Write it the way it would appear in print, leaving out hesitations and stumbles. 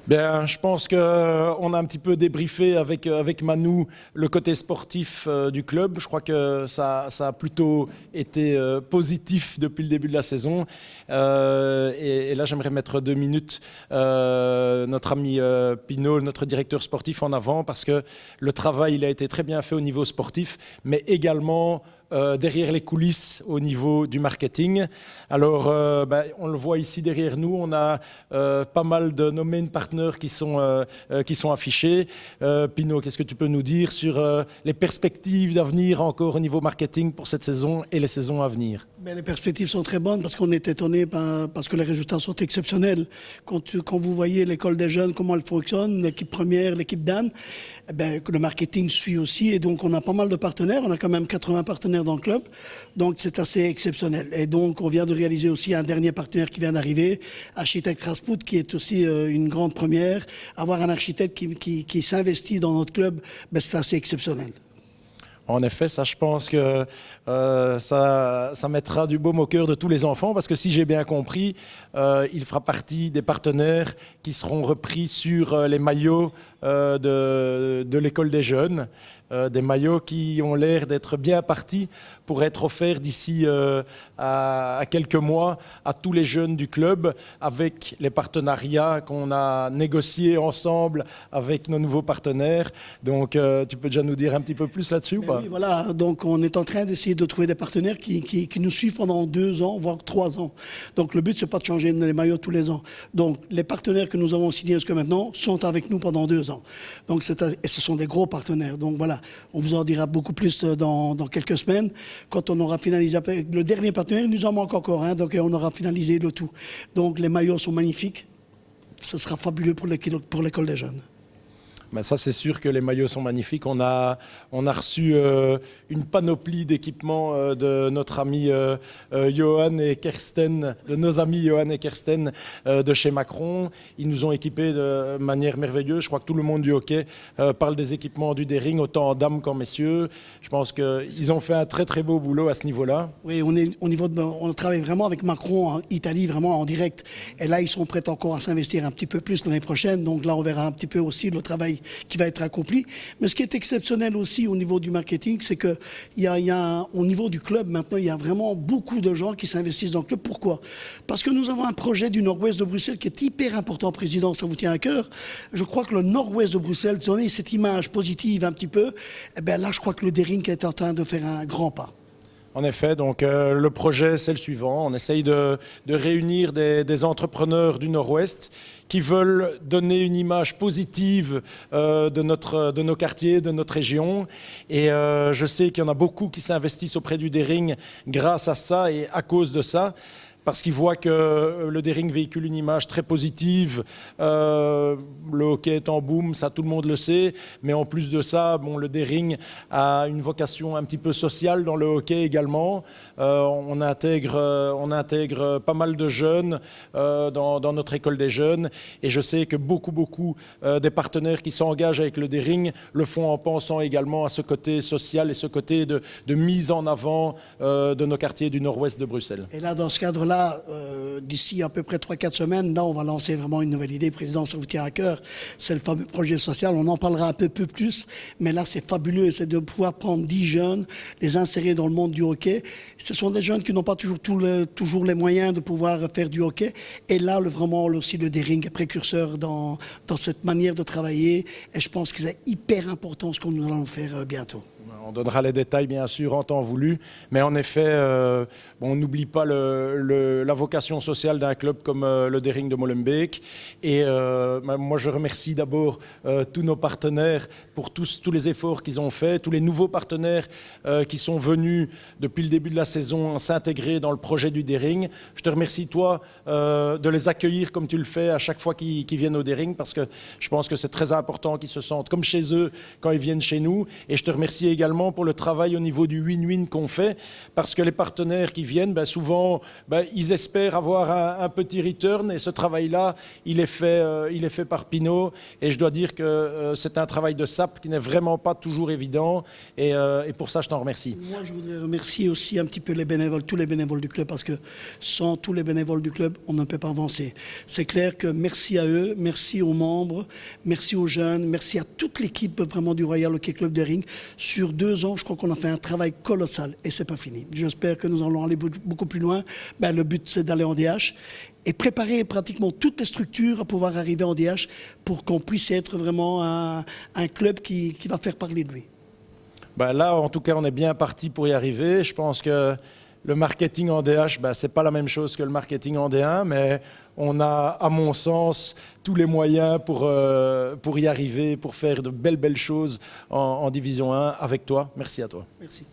Bien, je pense qu'on a un petit peu débriefé avec Manu le côté sportif du club. Je crois que ça a plutôt été positif depuis le début de la saison. Et là, j'aimerais mettre 2 minutes notre ami Pinault, notre directeur sportif, en avant, parce que le travail il a été très bien fait au niveau sportif, mais également derrière les coulisses au niveau du marketing. Alors, on le voit ici derrière nous, on a pas mal de nos main partners qui sont affichés. Pinault, qu'est-ce que tu peux nous dire sur les perspectives d'avenir encore au niveau marketing pour cette saison et les saisons à venir? Les perspectives sont très bonnes parce qu'on est étonné parce que les résultats sont exceptionnels. Quand vous voyez l'école des jeunes, comment elle fonctionne, l'équipe première, l'équipe d'âne, le marketing suit aussi. Et donc, on a pas mal de partenaires. On a quand même 80 partenaires dans le club. Donc, c'est assez exceptionnel. Et donc, on vient de réaliser aussi un dernier partenaire qui vient d'arriver, Architecte Raspout, qui est aussi une grande première. Avoir un architecte qui s'investit dans notre club, c'est assez exceptionnel. En effet, ça, je pense que ça mettra du baume au cœur de tous les enfants, parce que si j'ai bien compris, il fera partie des partenaires qui seront repris sur les maillots de l'école des jeunes. Des maillots qui ont l'air d'être bien partis pour être offerts d'ici à quelques mois à tous les jeunes du club, avec les partenariats qu'on a négociés ensemble avec nos nouveaux partenaires. Donc, tu peux déjà nous dire un petit peu plus là-dessus ou pas? Oui, voilà. Donc, on est en train d'essayer de trouver des partenaires qui nous suivent pendant 2 ans, voire 3 ans. Donc, le but, c'est pas de changer les maillots tous les ans. Donc, les partenaires que nous avons signés jusqu'à maintenant sont avec nous pendant 2 ans. Donc, et ce sont des gros partenaires. Donc, voilà. On vous en dira beaucoup plus dans quelques semaines, quand on aura finalisé le dernier partenaire. Il nous en manque encore, donc on aura finalisé le tout. Donc les maillots sont magnifiques. Ce sera fabuleux pour l'école des jeunes. Ben ça, c'est sûr que les maillots sont magnifiques. On a reçu une panoplie d'équipements de notre ami Johan et Kersten, de nos amis Johan et Kersten de chez Macron. Ils nous ont équipés de manière merveilleuse. Je crois que tout le monde du hockey parle des équipements du Dering, autant en dames qu'en messieurs. Je pense qu'ils ont fait un très très beau boulot à ce niveau-là. Oui, on travaille vraiment avec Macron en Italie, vraiment en direct. Et là, ils sont prêts encore à s'investir un petit peu plus l'année prochaine. Donc là, on verra un petit peu aussi le travail qui va être accompli. Mais ce qui est exceptionnel aussi au niveau du marketing, c'est que au niveau du club, maintenant, il y a vraiment beaucoup de gens qui s'investissent dans le club. Pourquoi? Parce que nous avons un projet du nord-ouest de Bruxelles qui est hyper important, Président, ça vous tient à cœur. Je crois que le nord-ouest de Bruxelles, donner cette image positive un petit peu, là, je crois que le Dering est en train de faire un grand pas. En effet, donc le projet, c'est le suivant. On essaye de réunir des entrepreneurs du Nord-Ouest qui veulent donner une image positive de nos quartiers, de notre région. Et je sais qu'il y en a beaucoup qui s'investissent auprès du Dering grâce à ça et à cause de ça, parce qu'ils voient que le Dering véhicule une image très positive. Le hockey est en boom, ça tout le monde le sait, mais en plus de ça, le Dering a une vocation un petit peu sociale dans le hockey également. On intègre pas mal de jeunes dans notre école des jeunes, et je sais que beaucoup des partenaires qui s'engagent avec le Dering le font en pensant également à ce côté social et ce côté de mise en avant de nos quartiers du nord-ouest de Bruxelles. Et là, dans ce cadre-là, d'ici à peu près 3-4 semaines, là, on va lancer vraiment une nouvelle idée. Président, ça vous tient à cœur. C'est le fameux projet social. On en parlera un peu plus, mais là, c'est fabuleux. C'est de pouvoir prendre 10 jeunes, les insérer dans le monde du hockey. Ce sont des jeunes qui n'ont pas toujours les moyens de pouvoir faire du hockey. Et là, vraiment, aussi, le Dering est précurseur dans cette manière de travailler. Et je pense que c'est hyper important ce que nous allons faire bientôt. On donnera les détails, bien sûr, en temps voulu. Mais en effet, on n'oublie pas la vocation sociale d'un club comme le Dering de Molenbeek. Et moi, je remercie d'abord tous nos partenaires pour tous les efforts qu'ils ont faits, tous les nouveaux partenaires qui sont venus depuis le début de la saison s'intégrer dans le projet du Dering. Je te remercie, toi, de les accueillir comme tu le fais à chaque fois qu'ils viennent au Dering, parce que je pense que c'est très important qu'ils se sentent comme chez eux quand ils viennent chez nous. Et je te remercie également également pour le travail au niveau du win-win qu'on fait, parce que les partenaires qui viennent, souvent, ils espèrent avoir un petit return, et ce travail-là, il est fait par Pinot, et je dois dire que c'est un travail de sape qui n'est vraiment pas toujours évident, et pour ça, je t'en remercie. Moi, je voudrais remercier aussi un petit peu les bénévoles, tous les bénévoles du club, parce que sans tous les bénévoles du club, on ne peut pas avancer. C'est clair que merci à eux, merci aux membres, merci aux jeunes, merci à toute l'équipe vraiment du Royal Hockey Club de Ring. Sur 2 ans, je crois qu'on a fait un travail colossal et c'est pas fini. J'espère que nous allons aller beaucoup plus loin. Le but, c'est d'aller en DH et préparer pratiquement toutes les structures à pouvoir arriver en DH pour qu'on puisse être vraiment un club qui va faire parler de lui. Là, en tout cas, on est bien parti pour y arriver. Je pense que le marketing en DH, c'est pas la même chose que le marketing en D1, mais on a, à mon sens, tous les moyens pour y arriver, pour faire de belles choses en Division 1 avec toi. Merci à toi. Merci.